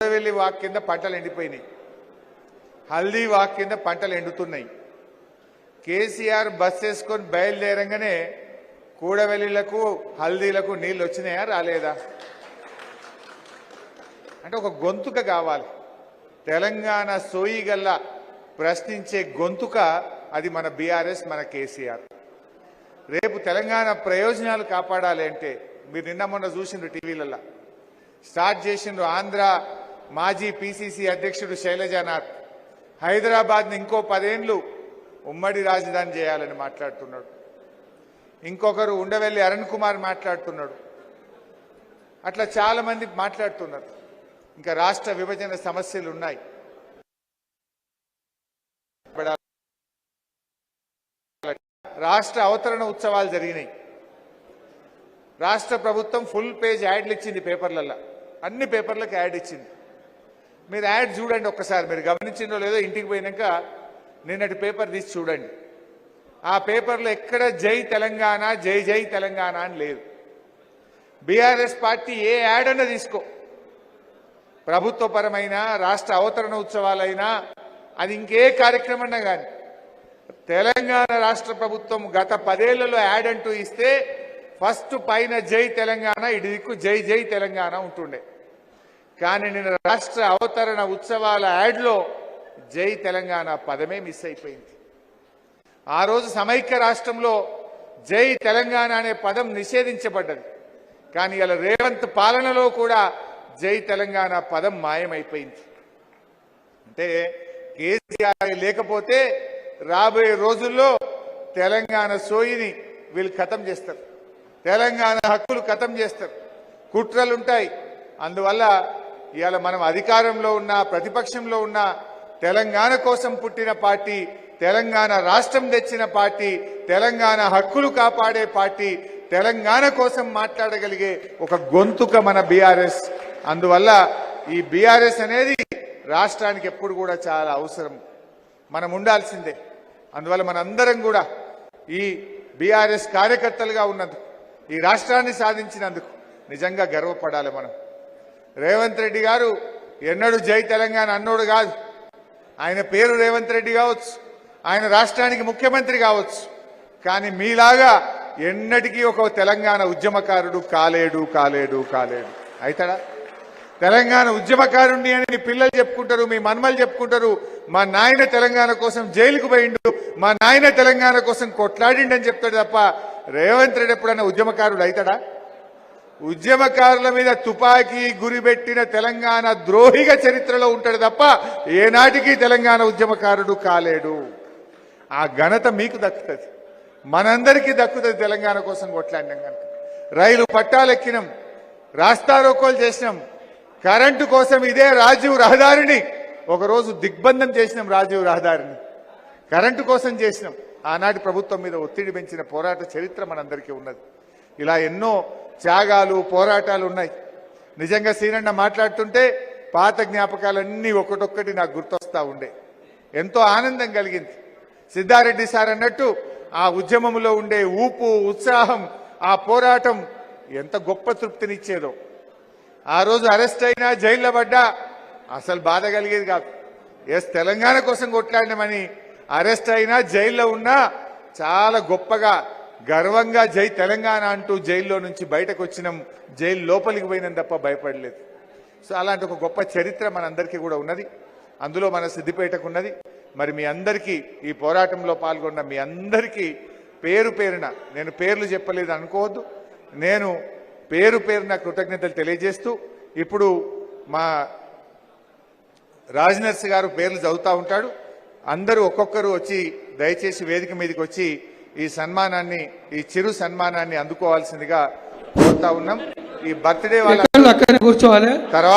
Kudavelli walk కింద పంటలు ఎండిపోయినాయి, హల్దీ వాక్ కింద పంటలు ఎండుతున్నాయి. కేసీఆర్ బస్ వేసుకొని బయలుదేరంగానే కూడవెల్లిలకు హల్దీలకు నీళ్ళు వచ్చినాయా రాలేదా? అంటే ఒక గొంతుక కావాలి, తెలంగాణ సోయిగల్లా ప్రశ్నించే గొంతుక. అది మన బీఆర్ఎస్, మన కేసీఆర్. రేపు తెలంగాణ ప్రయోజనాలు కాపాడాలి అంటే మీరు నిన్న మొన్న చూసిండ్రు టీవీలలో స్టార్ట్ చేసిండ్రు. ఆంధ్ర మాజీ పిసిసి అధ్యక్షుడు శైలజానాథ్ హైదరాబాద్ని ఇంకో 10 ఏళ్లు ఉమ్మడి రాజధాని చేయాలని మాట్లాడుతున్నాడు. ఇంకొకరు ఉండవెల్లి అరుణ్ కుమార్ మాట్లాడుతున్నాడు. అట్లా చాలా మంది మాట్లాడుతున్నారు. ఇంకా రాష్ట్ర విభజన సమస్యలు ఉన్నాయి. రాష్ట్ర అవతరణ ఉత్సవాలు జరిగినాయి. రాష్ట్ర ప్రభుత్వం ఫుల్ పేజ్ యాడ్లు ఇచ్చింది పేపర్లలో, అన్ని పేపర్లకు యాడ్ ఇచ్చింది. మీరు యాడ్ చూడండి ఒక్కసారి, మీరు గమనించిందో లేదో ఇంటికి పోయినాక నిన్నటి పేపర్ తీసి చూడండి. ఆ పేపర్లో ఎక్కడ జై తెలంగాణ, జై జై తెలంగాణ అని లేదు. బీఆర్ఎస్ పార్టీ ఏ యాడ్ అన్నా తీసుకో, ప్రభుత్వపరమైన రాష్ట్ర అవతరణ ఉత్సవాలైనా అది ఇంకే కార్యక్రమం అన్నా కానీ తెలంగాణ రాష్ట్ర ప్రభుత్వం గత 10 ఏళ్లలో యాడ్ అంటూ ఇస్తే ఫస్ట్ పైన జై తెలంగాణ, ఇటు దిక్కు జై జై తెలంగాణ ఉంటుండే. కానీ నిన్న రాష్ట్ర అవతరణ ఉత్సవాల యాడ్లో జై తెలంగాణ పదమే మిస్ అయిపోయింది. ఆ రోజు సమైక్య రాష్ట్రంలో జై తెలంగాణ అనే పదం నిషేధించబడ్డది. కానీ ఇలా రేవంత్ పాలనలో కూడా జై తెలంగాణ పదం మాయమైపోయింది. అంటే కేసీఆర్ లేకపోతే రాబోయే రోజుల్లో తెలంగాణ సోయిని వీళ్ళు ఖతం చేస్తారు, తెలంగాణ హక్కులు ఖతం చేస్తారు, కుట్రలుంటాయి. అందువల్ల ఇవాళ మనం అధికారంలో ఉన్న ప్రతిపక్షంలో ఉన్న తెలంగాణ కోసం పుట్టిన పార్టీ, తెలంగాణ రాష్ట్రం తెచ్చిన పార్టీ, తెలంగాణ హక్కులు కాపాడే పార్టీ, తెలంగాణ కోసం మాట్లాడగలిగే ఒక గొంతుక మన బీఆర్ఎస్. అందువల్ల ఈ బీఆర్ఎస్ అనేది రాష్ట్రానికి ఎప్పుడు కూడా చాలా అవసరం, మనం ఉండాల్సిందే. అందువల్ల మనందరం కూడా ఈ బీఆర్ఎస్ కార్యకర్తలుగా ఉన్నందుకు, ఈ రాష్ట్రాన్ని సాధించినందుకు నిజంగా గర్వపడాలి మనం. రేవంత్ రెడ్డి గారు ఎన్నడూ జై తెలంగాణ అన్నోడు కాదు. ఆయన పేరు రేవంత్ రెడ్డి కావచ్చు, ఆయన రాష్ట్రానికి ముఖ్యమంత్రి కావచ్చు, కానీ మీలాగా ఎన్నటికీ ఒక తెలంగాణ ఉద్యమకారుడు కాలేడు కాలేడు కాలేడు. అవుతాడా? తెలంగాణ ఉద్యమకారుణ్ణి అని మీ పిల్లలు చెప్పుకుంటారు, మీ మన్మలు చెప్పుకుంటారు. మా నాయన తెలంగాణ కోసం జైలుకు పోయిండు, మా నాయన తెలంగాణ కోసం కొట్లాడిండు అని చెప్తాడు తప్ప రేవంత్ రెడ్డి ఎప్పుడన్నా ఉద్యమకారుడు అవుతాడా? ఉద్యమకారుల మీద తుపాకీ గురిపెట్టిన తెలంగాణ ద్రోహిగా చరిత్రలో ఉంటాడు తప్ప ఏనాటికి తెలంగాణ ఉద్యమకారుడు కాలేడు. ఆ ఘనత మీకు దక్కుతుంది, మనందరికీ దక్కుతుంది. తెలంగాణ కోసం కొట్లాడినాం కనుక రైలు పట్టాలెక్కినాం, రాస్తారోకోలు చేసినాం, కరెంటు కోసం ఇదే రాజీవ్ రహదారిని ఒకరోజు దిగ్బంధం చేసినాం. రాజీవ్ రహదారిని కరెంటు కోసం చేసినాం. ఆనాటి ప్రభుత్వం మీద ఒత్తిడి పెంచిన పోరాట చరిత్ర మనందరికీ ఉన్నది. ఇలా ఎన్నో త్యాగాలు, పోరాటాలు ఉన్నాయి. నిజంగా సీనన్న మాట్లాడుతుంటే పాత జ్ఞాపకాలన్నీ ఒకటొక్కటి నాకు గుర్తొస్తా ఉండే, ఎంతో ఆనందం కలిగింది. సిద్ధారెడ్డి సార్ అన్నట్టు ఆ ఉద్యమంలో ఉండే ఊపు, ఉత్సాహం, ఆ పోరాటం ఎంత గొప్ప తృప్తినిచ్చేదో. ఆ రోజు అరెస్ట్ అయినా, జైల్లో పడ్డా అసలు బాధ కలిగేది కాదు. తెలంగాణ కోసం కొట్లాడినామని అరెస్ట్ అయినా, జైల్లో ఉన్నా చాలా గొప్పగా గర్వంగా జై తెలంగాణ అంటూ జైల్లో నుంచి బయటకు వచ్చినాం, జైలు లోపలికి పోయినాం తప్ప భయపడలేదు. సో అలాంటి ఒక గొప్ప చరిత్ర మనందరికీ కూడా ఉన్నది. అందులో మన సిద్దిపేటకు ఉన్నది. మరి మీ అందరికీ, ఈ పోరాటంలో పాల్గొన్న మీ అందరికీ పేరు పేరున, నేను పేర్లు చెప్పలేదు అనుకోవద్దు, నేను పేరు పేరున కృతజ్ఞతలు తెలియజేస్తూ, ఇప్పుడు మా రాజనర్స్ గారు పేర్లు చదువుతూ ఉంటాడు. అందరూ ఒక్కొక్కరు వచ్చి దయచేసి వేదిక మీదకి వచ్చి ఈ సన్మానాన్ని, ఈ చిరు సన్మానాన్ని అందుకోవాల్సిందిగా కోరుతా ఉన్నాం. ఈ బర్త్డే వాళ్ళ కూర్చోవాలి. తర్వాత